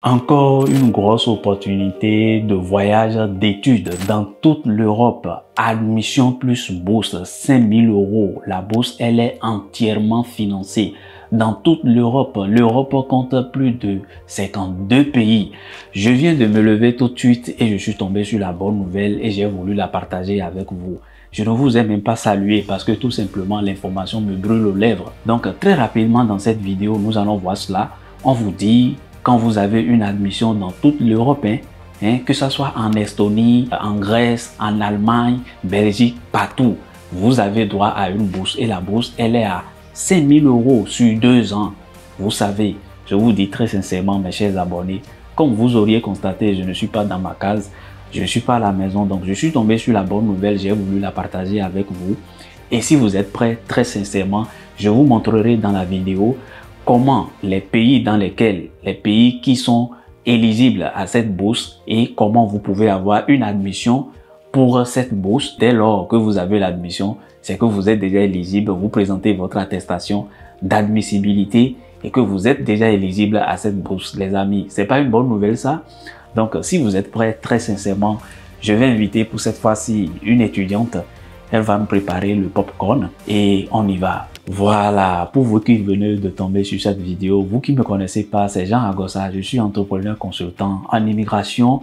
Encore une grosse opportunité de voyage d'études dans toute l'Europe. Admission plus bourse, 5000 euros. La bourse, elle est entièrement financée. Dans toute l'Europe, l'Europe compte plus de 52 pays. Je viens de me lever tout de suite et je suis tombé sur la bonne nouvelle et j'ai voulu la partager avec vous. Je ne vous ai même pas salué parce que tout simplement l'information me brûle aux lèvres. Donc très rapidement dans cette vidéo, nous allons voir cela. On vous dit quand vous avez une admission dans toute l'Europe, que ce soit en Estonie, en Grèce, en Allemagne, Belgique, partout, vous avez droit à une bourse. Et la bourse, elle est à 5000 euros sur 2 ans. Vous savez, je vous dis très sincèrement, mes chers abonnés, comme vous auriez constaté, je ne suis pas dans ma case, je ne suis pas à la maison, donc je suis tombé sur la bonne nouvelle, j'ai voulu la partager avec vous. Et si vous êtes prêts, très sincèrement, je vous montrerai dans la vidéo comment les pays dans lesquels, les pays qui sont éligibles à cette bourse et comment vous pouvez avoir une admission pour cette bourse. Dès lors que vous avez l'admission, c'est que vous êtes déjà éligible, vous présentez votre attestation d'admissibilité et que vous êtes déjà éligible à cette bourse, les amis. C'est pas une bonne nouvelle ça? Donc, si vous êtes prêts, très sincèrement, je vais inviter pour cette fois-ci une étudiante. Elle va me préparer le popcorn et on y va. Voilà, pour vous qui venez de tomber sur cette vidéo, vous qui ne me connaissez pas, c'est Jean Agossa, je suis entrepreneur consultant en immigration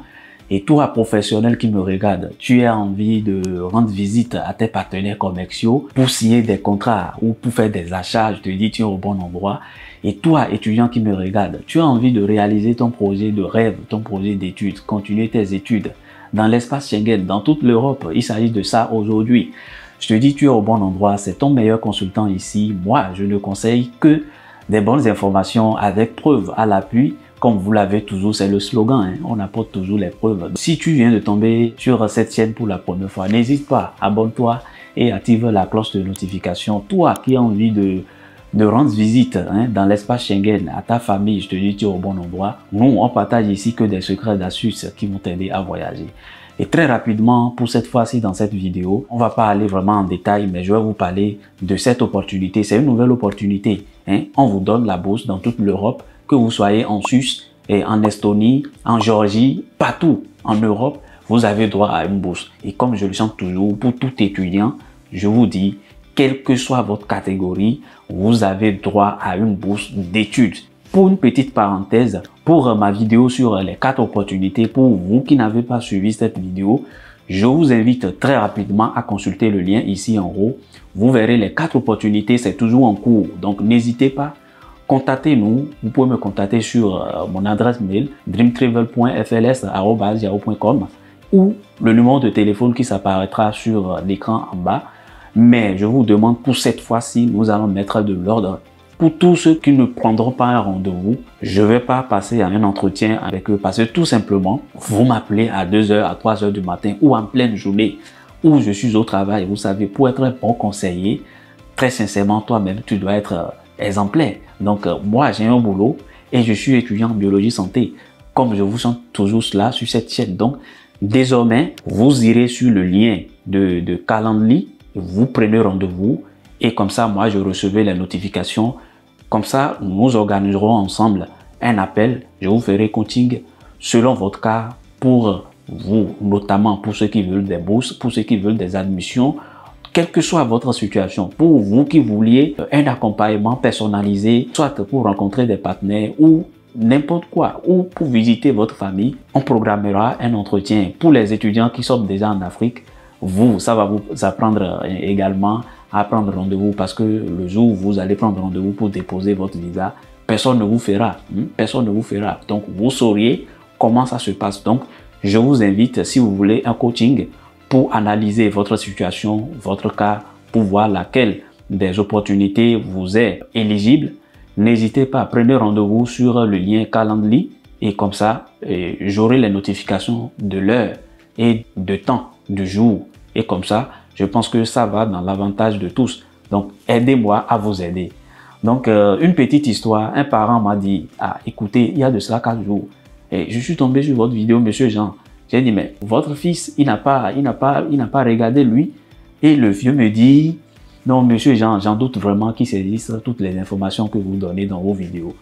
et toi professionnel qui me regarde, tu as envie de rendre visite à tes partenaires commerciaux pour signer des contrats ou pour faire des achats, je te dis tu es au bon endroit. Et toi étudiant qui me regarde, tu as envie de réaliser ton projet de rêve, ton projet d'études, continuer tes études dans l'espace Schengen, dans toute l'Europe, il s'agit de ça aujourd'hui. Je te dis, tu es au bon endroit, c'est ton meilleur consultant ici. Moi, je ne conseille que des bonnes informations avec preuves à l'appui. Comme vous l'avez toujours, c'est le slogan, on apporte toujours les preuves. Si tu viens de tomber sur cette chaîne pour la première fois, n'hésite pas, abonne-toi et active la cloche de notification. Toi qui as envie de rendre visite dans l'espace Schengen à ta famille, je te dis, tu es au bon endroit. Nous, on partage ici que des secrets d'astuces qui vont t'aider à voyager. Et très rapidement, pour cette fois-ci, dans cette vidéo, on va pas aller vraiment en détail, mais je vais vous parler de cette opportunité. C'est une nouvelle opportunité. On vous donne la bourse dans toute l'Europe, que vous soyez en Suisse, et en Estonie, en Géorgie, partout en Europe, vous avez droit à une bourse. Et comme je le sens toujours, pour tout étudiant, je vous dis, quelle que soit votre catégorie, vous avez droit à une bourse d'études. Pour une petite parenthèse, pour ma vidéo sur les 4 opportunités, pour vous qui n'avez pas suivi cette vidéo, je vous invite très rapidement à consulter le lien ici en haut. Vous verrez les 4 opportunités, c'est toujours en cours. Donc n'hésitez pas, contactez-nous. Vous pouvez me contacter sur mon adresse mail dreamtravel.fls@yahoo.com ou le numéro de téléphone qui s'apparaîtra sur l'écran en bas. Mais je vous demande pour cette fois-ci, nous allons mettre de l'ordre. Pour tous ceux qui ne prendront pas un rendez-vous, je ne vais pas passer à un entretien avec eux parce que tout simplement, vous m'appelez à 2 h, à 3 h du matin ou en pleine journée où je suis au travail. Vous savez, pour être un bon conseiller, très sincèrement, toi-même, tu dois être exemplaire. Donc, moi, j'ai un boulot et je suis étudiant en biologie santé. Comme je vous sens toujours cela sur cette chaîne. Donc, désormais, vous irez sur le lien de Calendly. Vous prenez rendez-vous et comme ça, moi, je recevrai les notifications. Comme ça, nous organiserons ensemble un appel. Je vous ferai coaching selon votre cas pour vous, notamment pour ceux qui veulent des bourses, pour ceux qui veulent des admissions, quelle que soit votre situation. Pour vous qui vouliez un accompagnement personnalisé, soit pour rencontrer des partenaires ou n'importe quoi, ou pour visiter votre famille, on programmera un entretien. Pour les étudiants qui sont déjà en Afrique, ça va vous apprendre également à prendre rendez-vous parce que le jour où vous allez prendre rendez-vous pour déposer votre visa, personne ne vous fera. Personne ne vous fera. Donc, vous sauriez comment ça se passe. Donc, je vous invite, si vous voulez un coaching pour analyser votre situation, votre cas, pour voir laquelle des opportunités vous est éligible, n'hésitez pas, prenez rendez-vous sur le lien Calendly et comme ça, j'aurai les notifications de l'heure et de temps du jour. Et comme ça, je pense que ça va dans l'avantage de tous. Donc, aidez-moi à vous aider. Donc, une petite histoire. Un parent m'a dit, ah, écoutez, il y a de cela 4 jours. Et je suis tombé sur votre vidéo, monsieur Jean. J'ai dit, mais votre fils, il n'a pas regardé lui. Et le vieux me dit, non, monsieur Jean, j'en doute vraiment qu'il saisisse toutes les informations que vous donnez dans vos vidéos.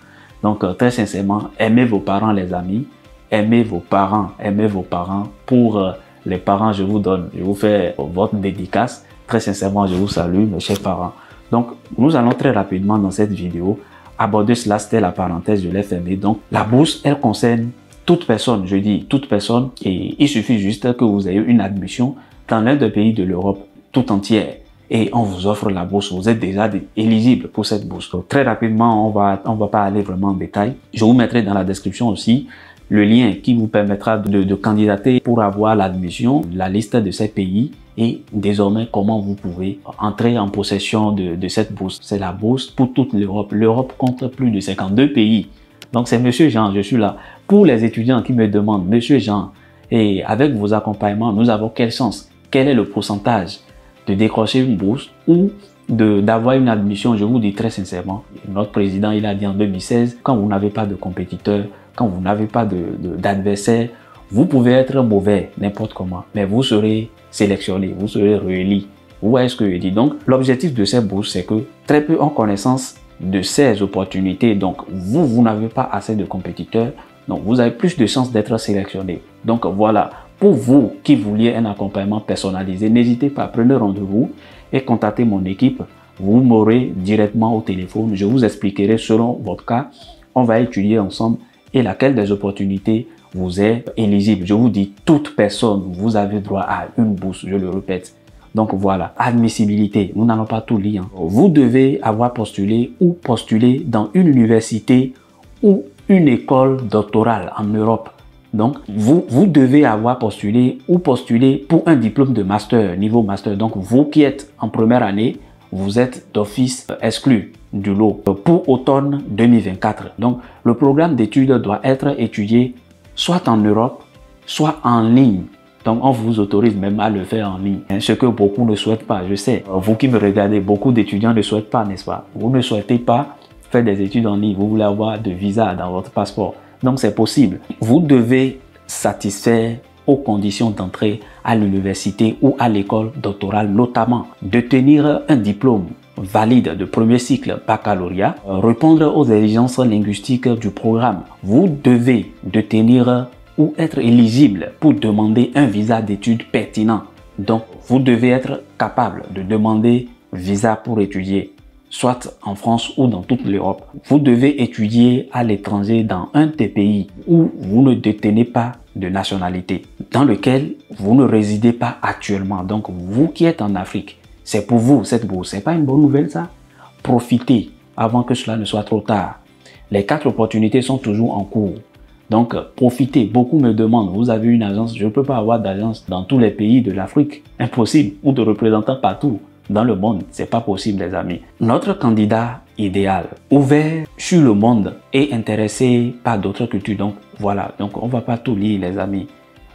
Donc, très sincèrement, aimez vos parents, les amis. Aimez vos parents, aimez vos parents. Pour les parents, je vous fais votre dédicace. Très sincèrement, je vous salue, mes chers parents. Donc, nous allons très rapidement dans cette vidéo aborder cela. C'était la parenthèse, je l'ai fermée. Donc, la bourse, elle concerne toute personne, je dis toute personne, et il suffit juste que vous ayez une admission dans l'un des pays de l'Europe tout entière et on vous offre la bourse. Vous êtes déjà éligible pour cette bourse. Donc, très rapidement, on va pas aller vraiment en détail. Je vous mettrai dans la description aussi le lien qui vous permettra de candidater pour avoir l'admission, la liste de ces pays et désormais comment vous pouvez entrer en possession de cette bourse. C'est la bourse pour toute l'Europe. L'Europe compte plus de 52 pays. Donc c'est Monsieur Jean, je suis là. Pour les étudiants qui me demandent, Monsieur Jean, et avec vos accompagnements, nous avons quelle chance? Quel est le pourcentage de décrocher une bourse ou d'avoir une admission? Je vous dis très sincèrement, notre président, il a dit en 2016, quand vous n'avez pas de compétiteur, quand vous n'avez pas d'adversaire, vous pouvez être mauvais n'importe comment, mais vous serez sélectionné, vous serez réélu. Vous voyez ce que je dis? Donc, l'objectif de ces bourses, c'est que très peu ont connaissance de ces opportunités. Donc, vous n'avez pas assez de compétiteurs, donc vous avez plus de chances d'être sélectionné. Donc, voilà. Pour vous qui vouliez un accompagnement personnalisé, n'hésitez pas, prenez rendez-vous et contactez mon équipe. Vous m'aurez directement au téléphone. Je vous expliquerai selon votre cas. On va étudier ensemble et laquelle des opportunités vous est éligible. Je vous dis, toute personne, vous avez droit à une bourse, je le répète. Donc voilà, admissibilité, nous n'allons pas tout lire. Vous devez avoir postulé ou postulé dans une université ou une école doctorale en Europe. Donc, vous devez avoir postulé ou postulé pour un diplôme de master, niveau master. Donc, vous qui êtes en première année, vous êtes d'office exclu du lot pour automne 2024. Donc, le programme d'études doit être étudié soit en Europe, soit en ligne. Donc, on vous autorise même à le faire en ligne. Ce que beaucoup ne souhaitent pas, je sais. Vous qui me regardez, beaucoup d'étudiants ne souhaitent pas, n'est-ce pas? Vous ne souhaitez pas faire des études en ligne. Vous voulez avoir de visa dans votre passeport. Donc, c'est possible. Vous devez satisfaire aux conditions d'entrée à l'université ou à l'école doctorale, notamment de tenir un diplôme valide de premier cycle baccalauréat, répondre aux exigences linguistiques du programme. Vous devez tenir ou être éligible pour demander un visa d'études pertinent. Donc, vous devez être capable de demander visa pour étudier, soit en France ou dans toute l'Europe. Vous devez étudier à l'étranger dans un des pays où vous ne détenez pas de nationalité, dans lequel vous ne résidez pas actuellement. Donc, vous qui êtes en Afrique, c'est pour vous cette bourse. C'est pas une bonne nouvelle ça? Profitez avant que cela ne soit trop tard. Les 4 opportunités sont toujours en cours. Donc, profitez. Beaucoup me demandent, vous avez une agence? Je ne peux pas avoir d'agence dans tous les pays de l'Afrique. Impossible. Ou de représentants partout dans le monde. C'est pas possible, les amis. Notre candidat idéal, ouvert sur le monde et intéressé par d'autres cultures. Donc, voilà. Donc, on va pas tout lire, les amis.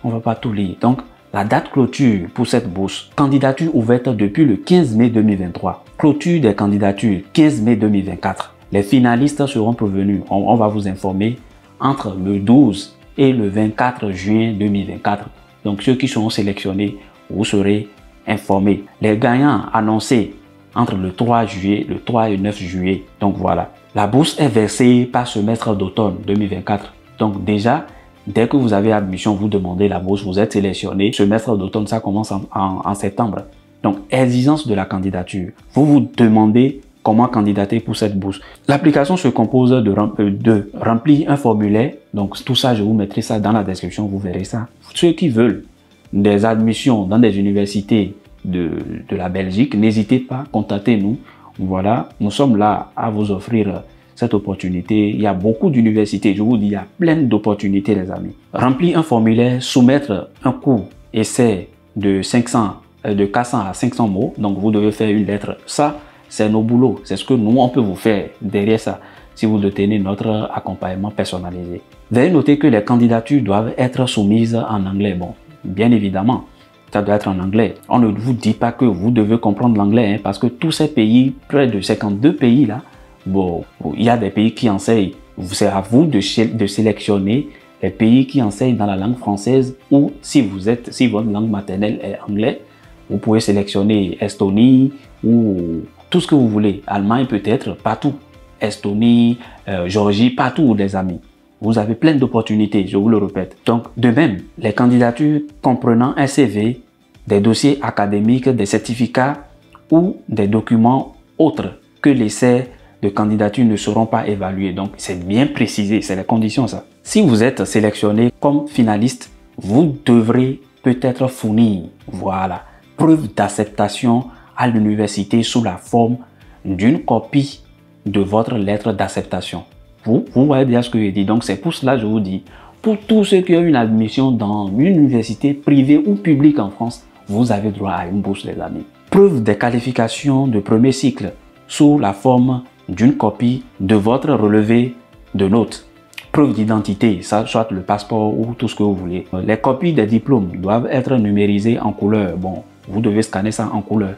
On va pas tout lire. Donc, la date clôture pour cette bourse, candidature ouverte depuis le 15 mai 2023. Clôture des candidatures, 15 mai 2024. Les finalistes seront prévenus. On va vous informer entre le 12 et le 24 juin 2024. Donc, ceux qui seront sélectionnés, vous serez informés. Les gagnants annoncés entre le 3 juillet, le 3 et 9 juillet. Donc, voilà. La bourse est versée par semestre d'automne 2024. Donc, déjà, dès que vous avez admission, vous demandez la bourse, vous êtes sélectionné. Semestre d'automne, ça commence en septembre. Donc, exigence de la candidature. Vous vous demandez comment candidater pour cette bourse. L'application se compose de remplir un formulaire. Donc, tout ça, je vous mettrai ça dans la description, vous verrez ça. Ceux qui veulent des admissions dans des universités de la Belgique, n'hésitez pas, contactez-nous. Voilà, nous sommes là à vous offrir cette opportunité. Il y a beaucoup d'universités, je vous dis, il y a plein d'opportunités, les amis. Remplir un formulaire, soumettre un cours essai de 400 à 500 mots. Donc, vous devez faire une lettre. Ça, c'est nos boulots. C'est ce que nous, on peut vous faire derrière ça, si vous détenez notre accompagnement personnalisé. Veuillez noter que les candidatures doivent être soumises en anglais. Bon, bien évidemment, ça doit être en anglais. On ne vous dit pas que vous devez comprendre l'anglais, hein, parce que tous ces pays, près de 52 pays là, bon, il y a des pays qui enseignent. C'est à vous de sélectionner les pays qui enseignent dans la langue française, ou si votre langue maternelle est anglais, vous pouvez sélectionner Estonie ou tout ce que vous voulez. Allemagne peut-être, partout. Estonie, Géorgie, partout les amis. Vous avez plein d'opportunités, je vous le répète. Donc, de même, les candidatures comprenant un CV, des dossiers académiques, des certificats ou des documents autres que l'essai de candidature ne seront pas évalués. Donc, c'est bien précisé, c'est les conditions ça. Si vous êtes sélectionné comme finaliste, vous devrez peut-être fournir, voilà, preuve d'acceptation à l'université sous la forme d'une copie de votre lettre d'acceptation. Vous voyez bien ce que je dis. Donc, c'est pour cela que je vous dis, pour tous ceux qui ont une admission dans une université privée ou publique en France, vous avez droit à une bourse, les amis. Preuve des qualifications de premier cycle sous la forme d'une copie de votre relevé de notes. Preuve d'identité, ça soit le passeport ou tout ce que vous voulez. Les copies des diplômes doivent être numérisées en couleur. Bon, vous devez scanner ça en couleur.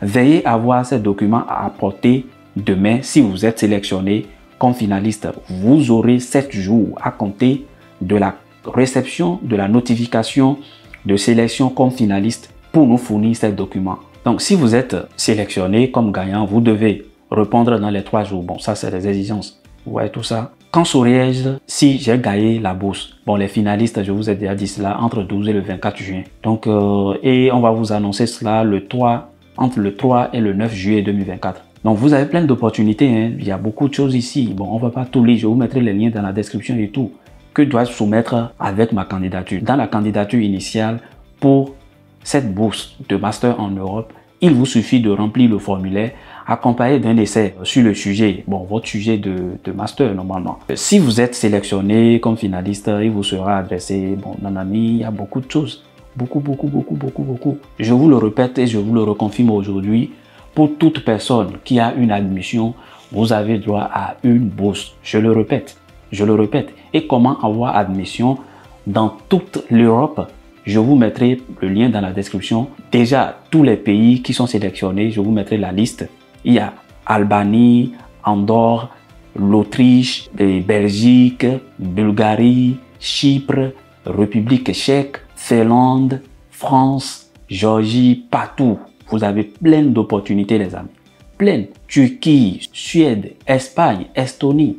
Veillez à avoir ces documents à apporter demain si vous êtes sélectionné comme finaliste. Vous aurez 7 jours à compter de la réception de la notification de sélection comme finaliste pour nous fournir ces documents. Donc, si vous êtes sélectionné comme gagnant, vous devez répondre dans les 3 jours. Bon, ça, c'est les exigences. Vous voyez tout ça. Quand saurais-je si j'ai gagné la bourse? Bon, les finalistes, je vous ai déjà dit cela, entre le 12 et le 24 juin. Donc, et on va vous annoncer cela entre le 3 et le 9 juillet 2024. Donc, vous avez plein d'opportunités. Hein. Il y a beaucoup de choses ici. Bon, on ne va pas tout lire. Je vous mettrai les liens dans la description et tout. Que dois-je soumettre avec ma candidature? Dans la candidature initiale pour cette bourse de master en Europe, il vous suffit de remplir le formulaire accompagné d'un essai sur le sujet, bon, votre sujet de master normalement. Si vous êtes sélectionné comme finaliste, il vous sera adressé, bon, nanani, il y a beaucoup de choses. Beaucoup. Je vous le répète et je vous le reconfirme aujourd'hui. Pour toute personne qui a une admission, vous avez droit à une bourse. Je le répète. Et comment avoir admission dans toute l'Europe? Je vous mettrai le lien dans la description. Déjà, tous les pays qui sont sélectionnés, je vous mettrai la liste. Il y a Albanie, Andorre, l'Autriche, Belgique, Bulgarie, Chypre, République tchèque, Finlande, France, Géorgie, partout. Vous avez plein d'opportunités, les amis. Plein. Turquie, Suède, Espagne, Estonie.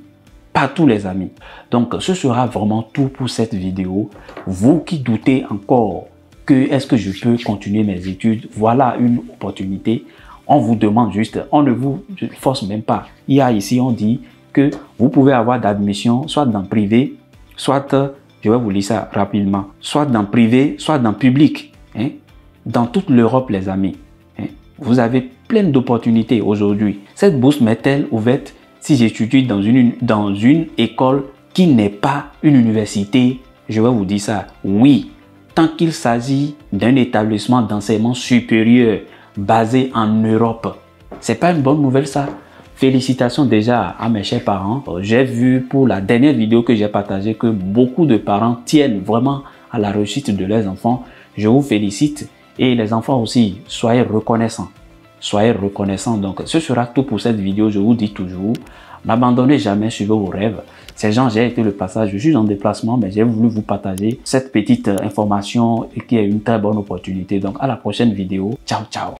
Partout, les amis. Donc, ce sera vraiment tout pour cette vidéo. Vous qui doutez encore que est-ce que je peux continuer mes études, voilà une opportunité. On vous demande juste, on ne vous force même pas. Il y a ici, on dit que vous pouvez avoir d'admission, soit dans privé, soit, je vais vous lire ça rapidement, soit dans privé, soit dans public. Hein? Dans toute l'Europe, les amis. Hein? Vous avez plein d'opportunités aujourd'hui. Cette bourse m'est-elle ouverte si j'étudie dans une école qui n'est pas une université? Je vais vous dire ça. Oui, tant qu'il s'agit d'un établissement d'enseignement supérieur basé en Europe. C'est pas une bonne nouvelle ça? Félicitations déjà à mes chers parents. J'ai vu pour la dernière vidéo que j'ai partagée que beaucoup de parents tiennent vraiment à la réussite de leurs enfants. Je vous félicite et les enfants aussi, soyez reconnaissants. Soyez reconnaissants. Donc, ce sera tout pour cette vidéo. Je vous dis toujours, n'abandonnez jamais, suivez vos rêves. Ces gens, j'ai été le passage. Je suis en déplacement, mais j'ai voulu vous partager cette petite information qui est une très bonne opportunité. Donc, à la prochaine vidéo. Ciao, ciao.